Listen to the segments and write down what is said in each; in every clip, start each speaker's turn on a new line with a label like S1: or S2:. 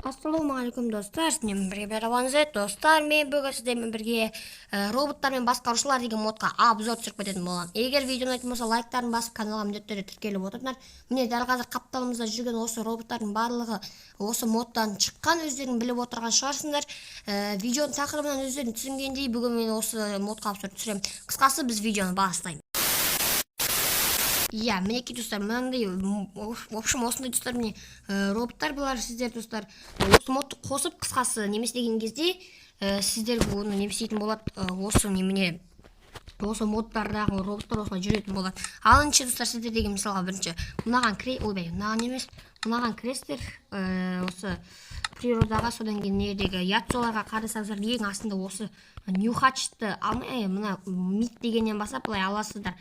S1: Ассалаумағалейкум достар, сіздермен бірге Раванзет достар. Мен бүгін сіздермен бірге роботтар мен басқарушылар деген модқа обзор түсіріп кететін боламын. Егер видеоны ұнайтын болса, лайктарын басып, каналға міндетті түрде тіркеліп отырыңдар. Міне дәл қазір қапталымызда жүрген осы роботтардың барлығы осы модтан шыққан, өздерің біліп отырған шығарсыңдар. Видеоның тақырыбынан өздерің түсінгендей, бүгін мен осы модқа обзор түсіремін. Қысқасы біз видеоны бастаймыз. Мінекей достар, мынандай, в общем, осындай достар, міне роботтар бұлар сіздер достар. Осы модты қосып, қысқасы немес деген кезде сіздер оны немес дейтін болады. Осы модтардағы роботтар осылай жүретін болады. Алыншы достар, сіздер деген мысалға бірінші мынаған крестер осы природаға, содан кейін недегі ятсоларға қарасаңыздар, ең астында осы нюхачты мына мид дегеннен бастап былай аласыздар.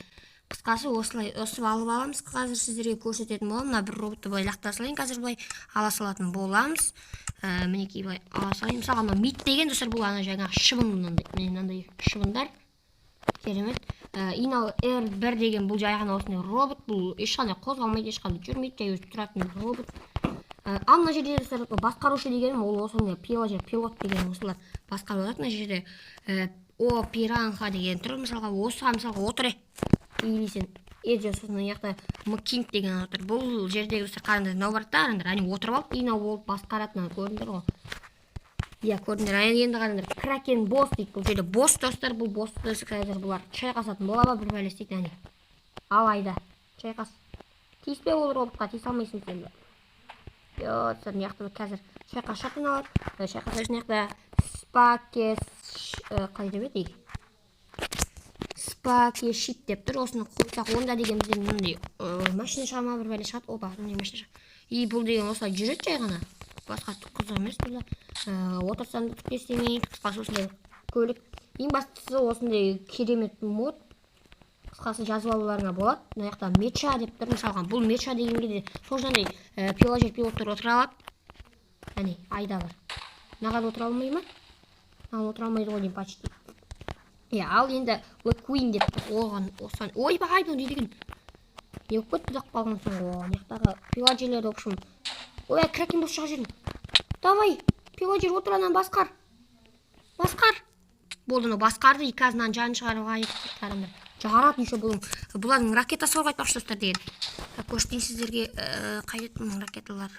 S1: Қысқасы осылай өсіп алып аламыз. Қазір сіздерге көрсететін боламын. Мына бір роботты былай лақта салайын. Қазір былай ала салатын боламыз. Мінекей былай ала салайын. Мысалға мына мид деген достар, бұл ана жаңағы шыбын, мынандай шыбындар. Керемет. Инал R1 деген бұл жай ғана осындай робот. Бұл ешқандай қозғалмайды, ешқандай жүрмейді, жай өзі тұратын робот. Ал мына жерде достар, басқарушы дегенім ол осындай пилот деген осылар басқарып алады. Мына жерде о пиранха деген тұр. Мысалға осыған мысалға отыр. Или сен сосын яқта мкинг деген отыр. Бұл жердегі достар қараңдар, мынау бар да, әне отырып алып, инау болып басқаратын, көрдіңдер ғой. Көрдіңдер, енді қараңдар, кракен босс дейді. Бұл жерде босс достар, бұл босс қазір бұлар шайқасатын бола ма, бір бәле істейді, әне. Алайда, шайқас. Тиіспе ол роботқа, тиіс алмайсың сен. Достар, яқта қазір шайқасатын алады. Шайқас үшін яқта спакешит деп тұр. Осыны қойсақ, онда деген бізден мынандай машина шығама, бір бәле шығады. Опа, мындай машина шығады. И бұл деген осылай жүреді жай ғана. Басқа қызық емес бұл. Отырсаң да түк істемейді. Қысқасы осындай көлік. Ең бастысы осындай керемет мод. Қысқасы жазып алуларыңа болады. Мына жақта меча деп тұр. Мысалға, бұл меча деген кезде сол жандай пилоттар отыра алады. Әне, айдалар. Мынаған отыра алмай ма? Мынаған отыра алмайды ғой деймін почти. Ал енді Queen деп оған осыған. Ой, бағай бұл не деген? Не өкпет бұдақ қалған соң ғой. Неқтағы пилоджерлерді оқшым. Ой, кракен бұл шыға жерін. Давай, пилоджер отыранан басқар. Басқар. Болдыны басқарды, иказынан жан шығаруға ектіктерімді. Жағарат неше бұлың. Бұлардың ракетасы орға айтпақшы достар деген. Көрсетейін сіздерге қайдет мұның ракеталар.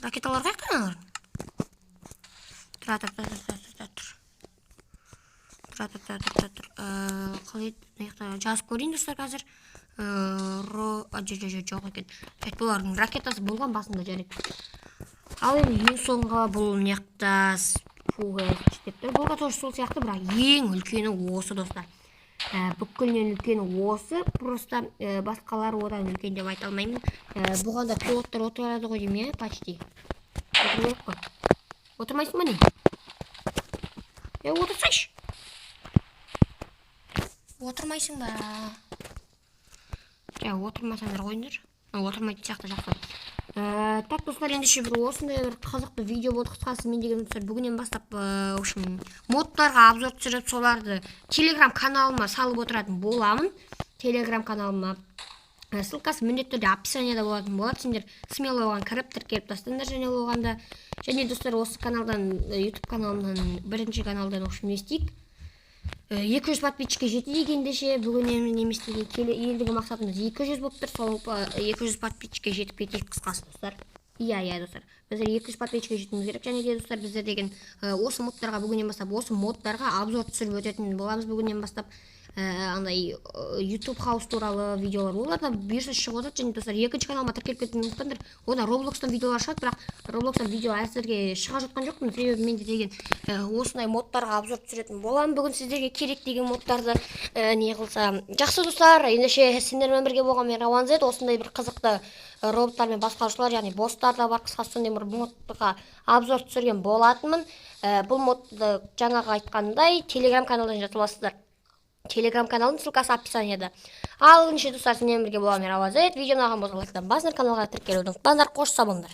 S1: Ракеталар қайқтан аларын? Жазып көрейін достар қазір. Жоқ екен. Бұлардың ракетасы болған басында жарайды. Ал енді ең соңға бұл неқтас фугэш деп тұр. Бұлға тоже сол сияқты, бірақ ең үлкені осы достар. Бүкілінен үлкені осы. Просто басқалар одан үлкен деп айта алмаймын. Бұғанда пилоттар отырады ғой деймін, почти. Отырмайық қой. Отырмайсың ба не? Отырсайшы. Отырмайсың ба? Отырмасаңдар қойыңдар. Отырмайды сияқты жақсы. Так достар, ендеше бір осындай бір қызықты видео болды. Қысқасы мен деген достар, бүгіннен бастап модтарға обзор түсіріп, соларды телеграм каналыма салып отыратын боламын. Телеграм каналыма ссылкасы міндетті түрде описанияда болатын болады. Сендер смело оған кіріп тіркеліп тастаңдар, және оғанда. Және достар, осы каналдан, YouTube каналымнан, бірінші каналдан не істейік. 200 подписчикке жетті дегендеше, бүгін немес деген ендігі мақсатымыз 200 болып тұр. Сол 200 подписчикке жетіп кетейік қысқасы достар. Достар, біздер 200 подписчикке жетуіміз керек. Және де достар, біздер деген осы модтарға бүгіннен бастап, осы модтарға обзор түсіріп өтетін боламыз бүгіннен бастап. Андай YouTube хаус туралы видеолар оларда бұйырса шығып отырады. Және достар, екінші каналыма тіркеліп кетуін ұмытпаңдар. Ода Roblox'тан видеолар шығады, бірақ Roblox'тан видео әзірге шыға жатқан жоқпын. Себебі менде деген осындай модтарға обзор түсіретін боламын. Бүгін сіздерге керек деген модтарды не қылса. Жақсы достар, ендеше сендермен бірге болған мен Раванзет. Осындай бір қызықты роботтар мен басқарушылар, яғни босстар да бар. Қысқасы сондай бір модтарға обзор түсірген болатынмын. Бұл модты жаңағы айтқандай телеграм каналдан жатып аласыздар. Телеграм каналының ссылкасы описанияда. Ал ендеше достар, сендермен бірге болған мен Раванзет. Видеоны алған болса лайктан басыңдар, каналға тіркелуді ұмытпаңдар. Қош сау болыңдар.